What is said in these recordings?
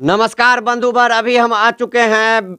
नमस्कार बंधुवर, अभी हम आ चुके हैं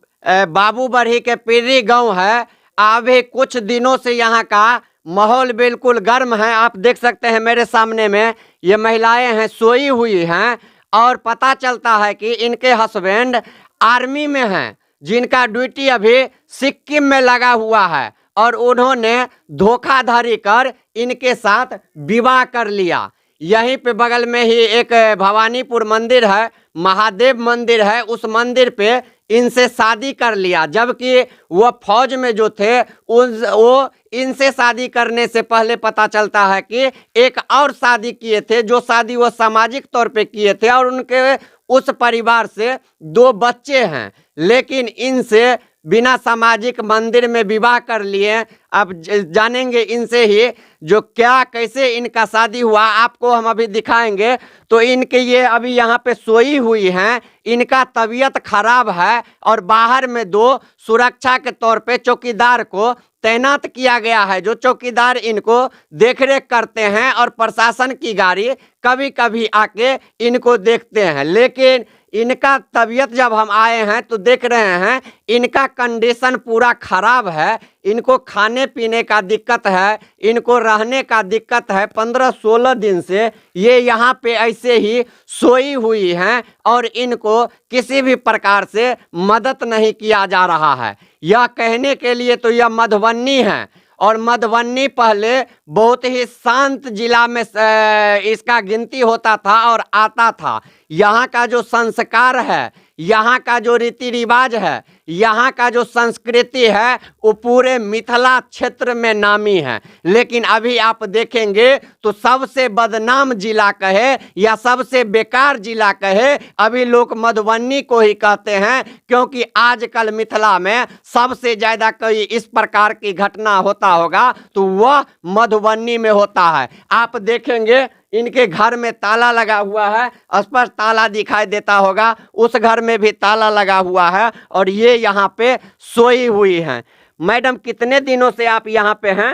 बाबू बरही के पीरी गांव है। अभी कुछ दिनों से यहाँ का माहौल बिल्कुल गर्म है। आप देख सकते हैं मेरे सामने में ये महिलाएं हैं, सोई हुई हैं और पता चलता है कि इनके हस्बैंड आर्मी में हैं, जिनका ड्यूटी अभी सिक्किम में लगा हुआ है और उन्होंने धोखाधड़ी कर इनके साथ विवाह कर लिया। यहीं पे बगल में ही एक भवानीपुर मंदिर है, महादेव मंदिर है, उस मंदिर पे इनसे शादी कर लिया। जबकि वो फौज में जो थे वो इनसे शादी करने से पहले पता चलता है कि एक और शादी किए थे, जो शादी वो सामाजिक तौर पे किए थे और उनके उस परिवार से 2 बच्चे हैं, लेकिन इनसे बिना सामाजिक मंदिर में विवाह कर लिए। अब जानेंगे इनसे ही जो क्या कैसे इनका शादी हुआ, आपको हम अभी दिखाएंगे। तो इनके ये अभी यहाँ पे सोई हुई हैं, इनका तबीयत खराब है और बाहर में 2 सुरक्षा के तौर पे चौकीदार को तैनात किया गया है, जो चौकीदार इनको देखरेख करते हैं और प्रशासन की गाड़ी कभी कभी आके इनको देखते हैं। लेकिन इनका तबीयत जब हम आए हैं तो देख रहे हैं इनका कंडीशन पूरा खराब है। इनको खाने पीने का दिक्कत है, इनको रहने का दिक्कत है। 15-16 दिन से ये यहाँ पे ऐसे ही सोई हुई हैं और इनको किसी भी प्रकार से मदद नहीं किया जा रहा है। यह कहने के लिए तो यह मधुबनी है और मधुबनी पहले बहुत ही शांत जिला में इसका गिनती होता था और आता था। यहाँ का जो संस्कार है, यहाँ का जो रीति रिवाज है, यहाँ का जो संस्कृति है, वो पूरे मिथिला क्षेत्र में नामी है। लेकिन अभी आप देखेंगे तो सबसे बदनाम जिला कहे या सबसे बेकार जिला कहे, अभी लोग मधुबनी को ही कहते हैं, क्योंकि आजकल मिथिला में सबसे ज़्यादा कोई इस प्रकार की घटना होता होगा तो वह मधुबनी में होता है। आप देखेंगे इनके घर में ताला लगा हुआ है, स्पष्ट ताला दिखाई देता होगा, उस घर में भी ताला लगा हुआ है और ये यहाँ पे सोई हुई हैं। मैडम, कितने दिनों से आप यहाँ पे हैं?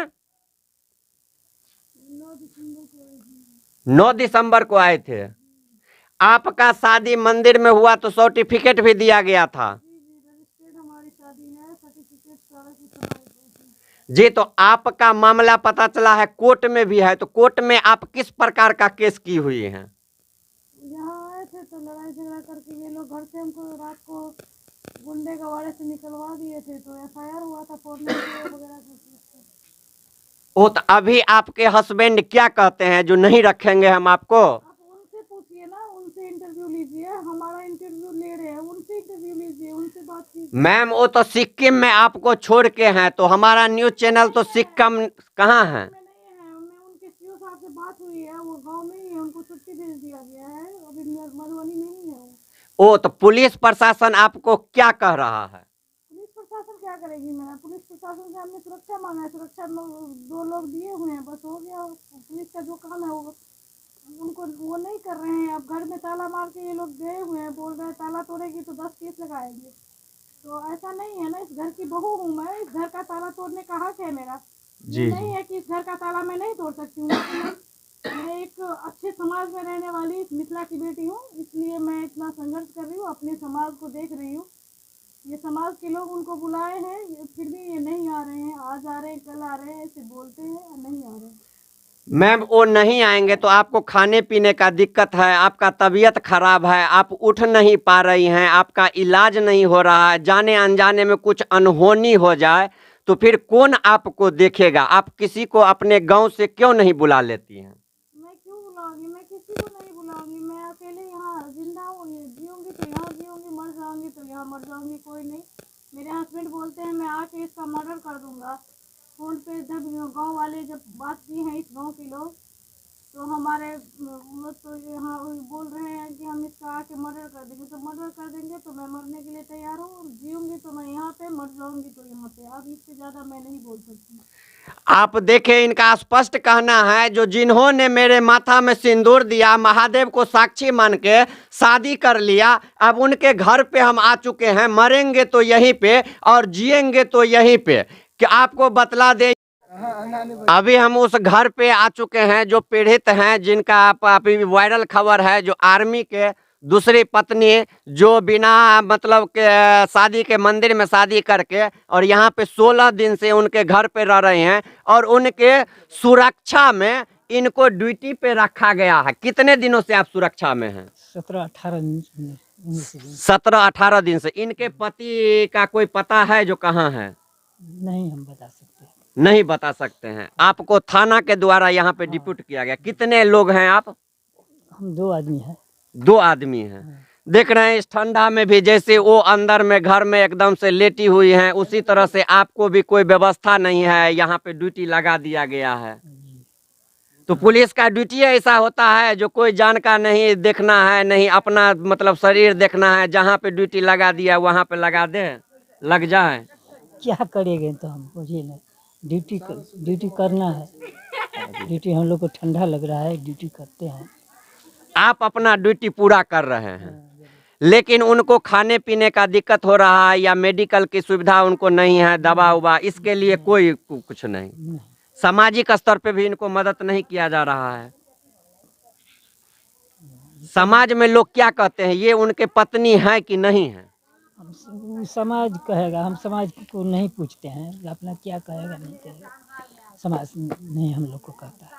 9 दिसंबर को आए थे। आपका शादी मंदिर में हुआ तो सर्टिफिकेट भी दिया गया था जी। तो आपका मामला पता चला है कोर्ट में भी है, तो कोर्ट में आप किस प्रकार का केस की हुई हैं? यहाँ आए थे तो लड़ाई झगड़ा करके ये लोग घर से हमको रात को गुंडे गवाड़े से निकलवा दिए थे, तो एफआईआर हुआ था कोर्ट में वगैरह। वो तो अभी आपके हस्बैंड क्या कहते हैं जो नहीं रखेंगे हम आपको? आप उनसे पूछिए ना, उनसे इंटरव्यू लीजिए। हमारा इंटरव्यू ले रहे हैं, उनसे इंटरव्यू लीजिए, उनसे बात कीजिए। मैम, वो तो सिक्किम में आपको छोड़ के हैं, तो हमारा न्यूज चैनल तो सिक्किम कहाँ है? उनके सीओ साहब से बात हुई है, वो गांव में ही है, उनको छुट्टी भेज दिया गया है, अभी मधुबनी में ही है वो तो पुलिस प्रशासन आपको क्या कह रहा है? पुलिस प्रशासन क्या करेगी मेरा? पुलिस प्रशासन से हमने सुरक्षा मांगा है, सुरक्षा 2 लोग दिए हुए हैं, बस हो गया। पुलिस का जो काम है वो उनको वो नहीं कर रहे हैं। अब घर में ताला मार के ये लोग गए हुए हैं, बोल रहे हैं ताला तोड़ेगी तो 10 केस लगाएंगे। तो ऐसा नहीं है ना, इस घर की बहू हूँ मैं, इस घर का ताला तोड़ने का हक है मेरा। जी नहीं है कि इस घर का ताला मैं नहीं तोड़ सकती हूँ। मैं एक अच्छे समाज में रहने वाली मिथिला की बेटी हूँ, इसलिए मैं इतना संघर्ष कर रही हूँ, अपने समाज को देख रही हूँ। ये समाज के लोग उनको बुलाए हैं, फिर भी ये नहीं आ रहे हैं। आज आ रहे हैं, कल आ रहे हैं, ऐसे बोलते हैं और नहीं आ रहे हैं। मैम, वो नहीं आएंगे तो आपको खाने पीने का दिक्कत है, आपका तबीयत खराब है, आप उठ नहीं पा रही हैं, आपका इलाज नहीं हो रहा है, जाने अनजाने में कुछ अनहोनी हो जाए तो फिर कौन आपको देखेगा? आप किसी को अपने गांव से क्यों नहीं बुला लेती हैं? मैं क्यों बुलाऊंगी? मैं किसी को नहीं बुलाऊंगी। मैं अकेले यहाँ जिंदा हूँ, जीऊंगी तो यहाँ जीऊंगी, मर जाऊंगी तो यहाँ मर जाऊंगी, कोई नहीं। मेरे हस्बैंड बोलते हैं मैं आके इसका मर्डर कर दूंगा। फोन पे जब गांव वाले जब बात की हैं, इस गांव के लोग, तो हमारे तो यहाँ बोल रहे हैं कि हम इसका आके मर्डर कर देंगे। तो मर्डर कर देंगे तो मैं मरने के लिए तैयार हूँ, जीऊंगी तो मैं यहाँ पे, मर जाऊंगी तो यहाँ पे। अब इससे ज़्यादा मैं नहीं बोल सकती। आप देखें, इनका स्पष्ट कहना है जो जिन्होंने मेरे माथा में सिंदूर दिया, महादेव को साक्षी मान के शादी कर लिया, अब उनके घर पे हम आ चुके हैं। मरेंगे तो यहीं पे और जिएंगे तो यहीं पे। कि आपको बतला दे, अभी हम उस घर पे आ चुके हैं जो पीड़ित हैं, जिनका अभी वायरल खबर है, जो आर्मी के दूसरी पत्नी जो बिना मतलब के शादी के मंदिर में शादी करके और यहाँ पे 16 दिन से उनके घर पे रह रही हैं और उनके सुरक्षा में इनको ड्यूटी पे रखा गया है। कितने दिनों से आप सुरक्षा में हैं? 17-18 दिन। 17-18 दिन से। इनके पति का कोई पता है जो कहाँ है? नहीं हम बता सकते। नहीं बता सकते हैं। आपको थाना के द्वारा यहाँ पे डिप्यूट किया गया। कितने लोग हैं आप? हम 2 आदमी हैं। 2 आदमी हैं। देख रहे हैं इस ठंडा में भी जैसे वो अंदर में घर में एकदम से लेटी हुई हैं, उसी तरह से आपको भी कोई व्यवस्था नहीं है, यहाँ पे ड्यूटी लगा दिया गया है। तो पुलिस का ड्यूटी ऐसा होता है जो कोई जान का नहीं देखना है, नहीं अपना मतलब शरीर देखना है, जहाँ पे ड्यूटी लगा दिया वहाँ पे लगा दे, लग जाए। क्या करेंगे तो हम बुझिए ना, ड्यूटी करना है। ड्यूटी हम लोग को ठंडा लग रहा है, ड्यूटी करते हैं। आप अपना ड्यूटी पूरा कर रहे हैं, लेकिन उनको खाने पीने का दिक्कत हो रहा है या मेडिकल की सुविधा उनको नहीं है, दवा उवा, इसके लिए कोई कुछ नहीं। सामाजिक स्तर पे भी इनको मदद नहीं किया जा रहा है। समाज में लोग क्या कहते हैं, ये उनके पत्नी है कि नहीं है? हम समाज कहेगा, हम समाज को नहीं पूछते हैं, अपना क्या कहेगा नहीं कहेगा, समाज नहीं हम लोग को कहता है।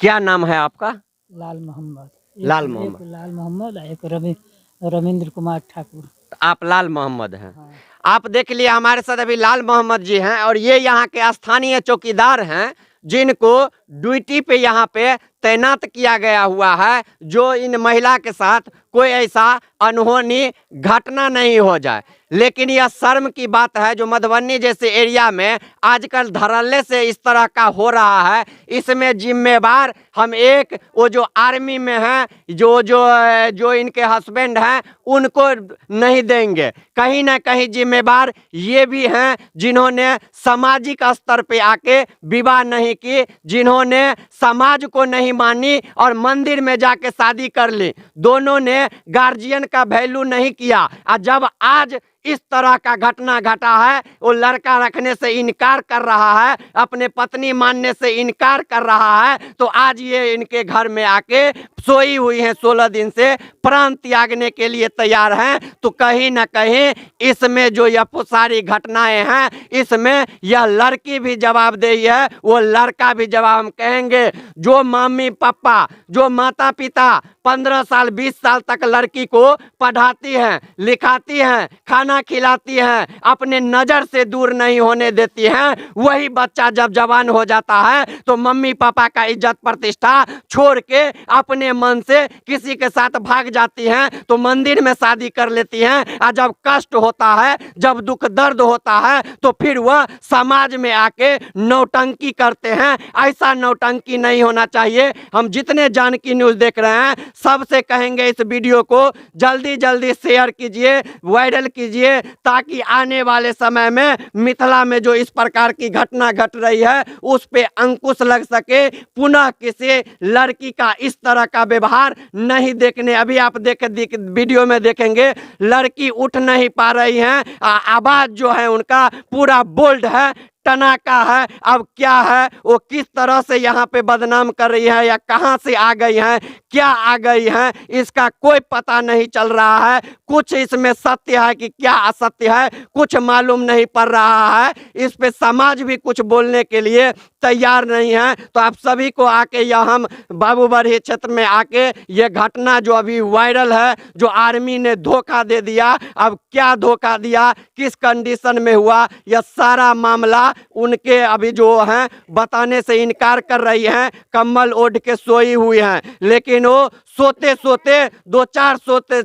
क्या नाम है आपका? लाल मोहम्मद। लाल मोहम्मद। एक लाल मोहम्मद, एक रविंद्र कुमार ठाकुर। आप लाल मोहम्मद हैं। हाँ। आप देख लिए हमारे साथ अभी लाल मोहम्मद जी हैं और ये यहाँ के स्थानीय चौकीदार हैं जिनको ड्यूटी पे यहाँ पे तैनात किया गया हुआ है, जो इन महिला के साथ कोई ऐसा अनहोनी घटना नहीं हो जाए। लेकिन यह शर्म की बात है जो मधुबनी जैसे एरिया में आजकल धड़ल्ले से इस तरह का हो रहा है। इसमें जिम्मेवार हम एक वो जो आर्मी में हैं, जो इनके हस्बैंड हैं, उनको नहीं देंगे। कहीं ना कहीं जिम्मेवार ये भी हैं जिन्होंने सामाजिक स्तर पे आके विवाह नहीं की, जिन्होंने समाज को नहीं मानी और मंदिर में जाके शादी कर ली। दोनों ने गार्जियन का वैल्यू नहीं किया। और जब आज इस तरह का घटना घटा है, वो लड़का रखने से इनकार कर रहा है, अपने पत्नी मानने से इनकार कर रहा है, तो आज ये इनके घर में आके सोई हुई हैं 16 दिन से, प्राण त्यागने के लिए तैयार हैं। तो कहीं ना कहीं इसमें जो यह सारी घटनाएं हैं, इसमें यह लड़की भी जवाबदेही है, वो लड़का भी जवाब हम कहेंगे। जो मम्मी पापा, जो माता पिता 15 साल 20 साल तक लड़की को पढ़ाती हैं, लिखाती हैं, खाना खिलाती हैं, अपने नज़र से दूर नहीं होने देती हैं, वही बच्चा जब जवान हो जाता है तो मम्मी पापा का इज्जत प्रतिष्ठा छोड़ के अपने मन से किसी के साथ भाग जाती हैं, तो मंदिर में शादी कर लेती हैं। और जब कष्ट होता है, जब दुख दर्द होता है, तो फिर वह समाज में आके नौटंकी करते हैं। ऐसा नौटंकी नहीं होना चाहिए। हम जितने जानकी न्यूज़ देख रहे हैं सबसे कहेंगे इस वीडियो को जल्दी जल्दी शेयर कीजिए, वायरल कीजिए, ताकि आने वाले समय में मिथिला में जो इस प्रकार की घटना घट रही है उस पे अंकुश लग सके, पुनः किसी लड़की का इस तरह का व्यवहार नहीं देखने। अभी आप वीडियो में देखेंगे लड़की उठ नहीं पा रही हैं, आवाज जो है उनका पूरा बोल्ड है, टनाका है। अब क्या है, वो किस तरह से यहाँ पे बदनाम कर रही है या कहाँ से आ गई हैं, क्या आ गई हैं, इसका कोई पता नहीं चल रहा है। कुछ इसमें सत्य है कि क्या असत्य है, कुछ मालूम नहीं पड़ रहा है। इस पे समाज भी कुछ बोलने के लिए तैयार नहीं है। तो आप सभी को आके यह हम बाबूबरही क्षेत्र में आके ये घटना जो अभी वायरल है, जो आर्मी ने धोखा दे दिया, अब क्या धोखा दिया, किस कंडीशन में हुआ, यह सारा मामला उनके अभी जो हैं बताने से इनकार कर रही हैं। कम्बल ओढ़ के सोई हुई हैं, लेकिन वो सोते सोते 2-4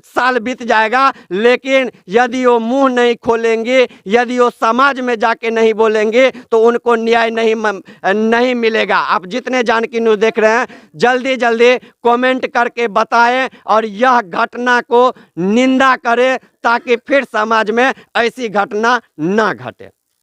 साल बीत जाएगा, लेकिन यदि वो मुंह नहीं खोलेंगे, यदि वो समाज में जाके नहीं बोलेंगे, तो उनको न्याय नहीं मिलेगा। आप जितने जानकी न्यूज़ देख रहे हैं जल्दी जल्दी कमेंट करके बताएं और यह घटना को निंदा करें, ताकि फिर समाज में ऐसी घटना ना घटे।